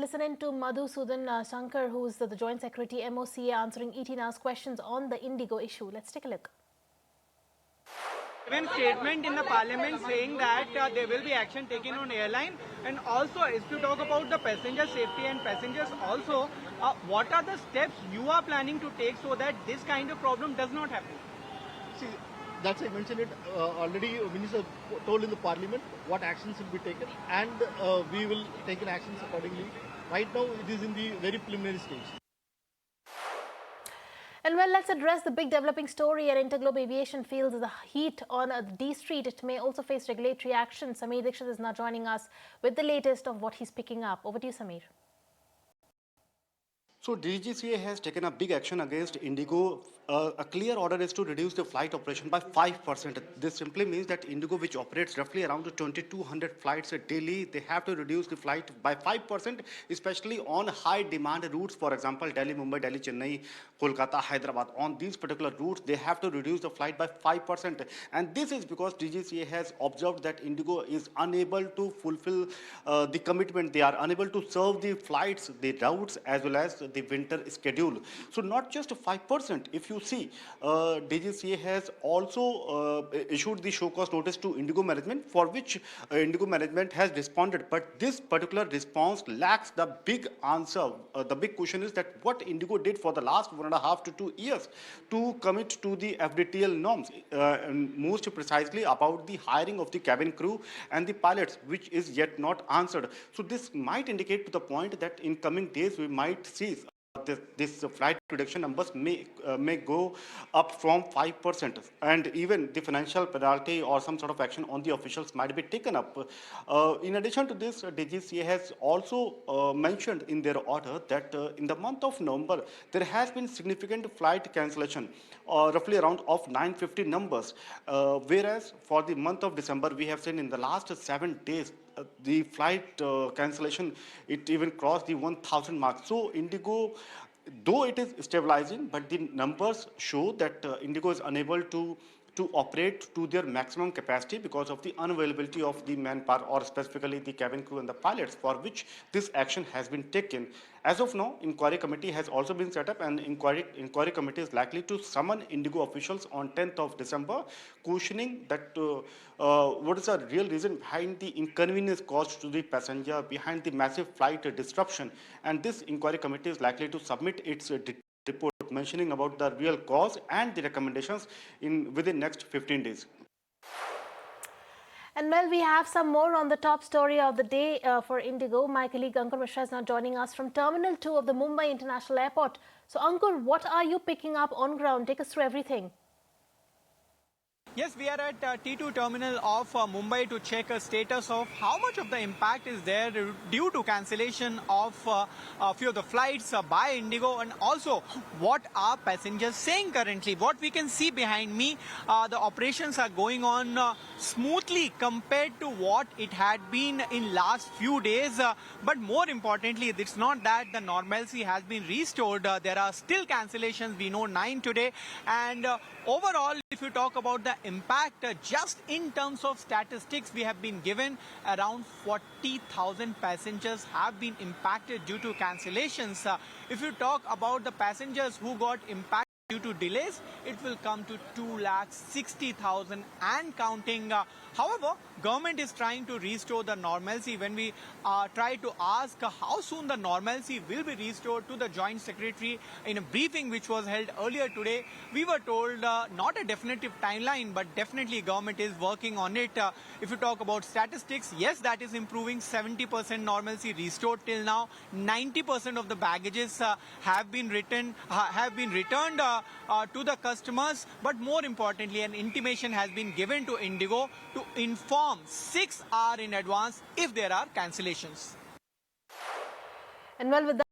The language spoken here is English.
listen in to Madhu Sudana Sankar, who is the Joint Secretary MoCA, answering ET Now's questions on the IndiGo issue. Let's take a look. Even statement in the parliament saying that there will be action taken on airline, and also if you talk about the passenger safety and passengers also, what are the steps you are planning to take so that this kind of problem does not happen? See, that's I mentioned it already. Minister told in the parliament what actions will be taken, and we will take actions accordingly. Right now, it is in the very preliminary stage. And well, let's address the big developing story. At IndiGo Aviation feels the heat on D Street. It may also face regulatory action. Sameer Dixit is now joining us with the latest of what he's picking up. Over to you, Sameer. So DGCA has taken a big action against IndiGo. A clear order is to reduce the flight operation by 5%. This simply means that IndiGo, which operates roughly around 2,200 flights daily, they have to reduce the flight by 5%, especially on high demand routes. For example, Delhi, Mumbai, Delhi, Chennai, Kolkata, Hyderabad. On these particular routes, they have to reduce the flight by 5%. And this is because DGCA has observed that IndiGo is unable to fulfill the commitment. They are unable to serve the flights, the routes, as well as the winter schedule. So not just 5%. If you see, DGCA has also issued the show cause notice to IndiGo management, for which IndiGo management has responded. But this particular response lacks the big answer. The big question is that what IndiGo did for the last 1.5 to 2 years to commit to the FDTL norms, and most precisely about the hiring of the cabin crew and the pilots, which is yet not answered. So this might indicate to the point that in coming days we might see this flight reduction numbers may go up from 5%, and even the financial penalty or some sort of action on the officials might be taken up. In addition to this, DGCA has also mentioned in their order that in the month of November there has been significant flight cancellation, roughly around of 950 numbers, whereas for the month of December we have seen in the last 7 days the flight cancellation, it even crossed the 1,000 mark. So IndiGo, though it is stabilizing, but the numbers show that IndiGo is unable to operate to their maximum capacity because of the unavailability of the manpower, or specifically the cabin crew and the pilots, for which this action has been taken. As of now, inquiry committee has also been set up, and inquiry committee is likely to summon IndiGo officials on 10th of December, questioning that what is the real reason behind the inconvenience caused to the passenger, behind the massive flight disruption. And this inquiry committee is likely to submit its report mentioning about the real cause and the recommendations within next 15 days. And well, we have some more on the top story of the day for IndiGo. My colleague Ankur Mishra is now joining us from Terminal 2 of the Mumbai International Airport. So Ankur, what are you picking up on ground? Take us through everything. Yes, we are at T2 terminal of Mumbai to check a status of how much of the impact is there due to cancellation of a few of the flights by IndiGo, and also what are passengers saying currently. What we can see behind me, the operations are going on smoothly compared to what it had been in last few days. But more importantly, it's not that the normalcy has been restored. There are still cancellations. We know 9 today. And overall, if you talk about the impact, just in terms of statistics, we have been given around 40,000 passengers have been impacted due to cancellations. If you talk about the passengers who got impacted due to delays, it will come to 260,000 and counting. However, government is trying to restore the normalcy. When we try to ask how soon the normalcy will be restored to the Joint Secretary in a briefing which was held earlier today, we were told not a definitive timeline, but definitely government is working on it. If you talk about statistics, yes, that is improving. 70% normalcy restored till now. 90% of the baggages have been returned to the customers. But more importantly, an intimation has been given to IndiGo to inform 6 hours in advance if there are cancellations. And well, with that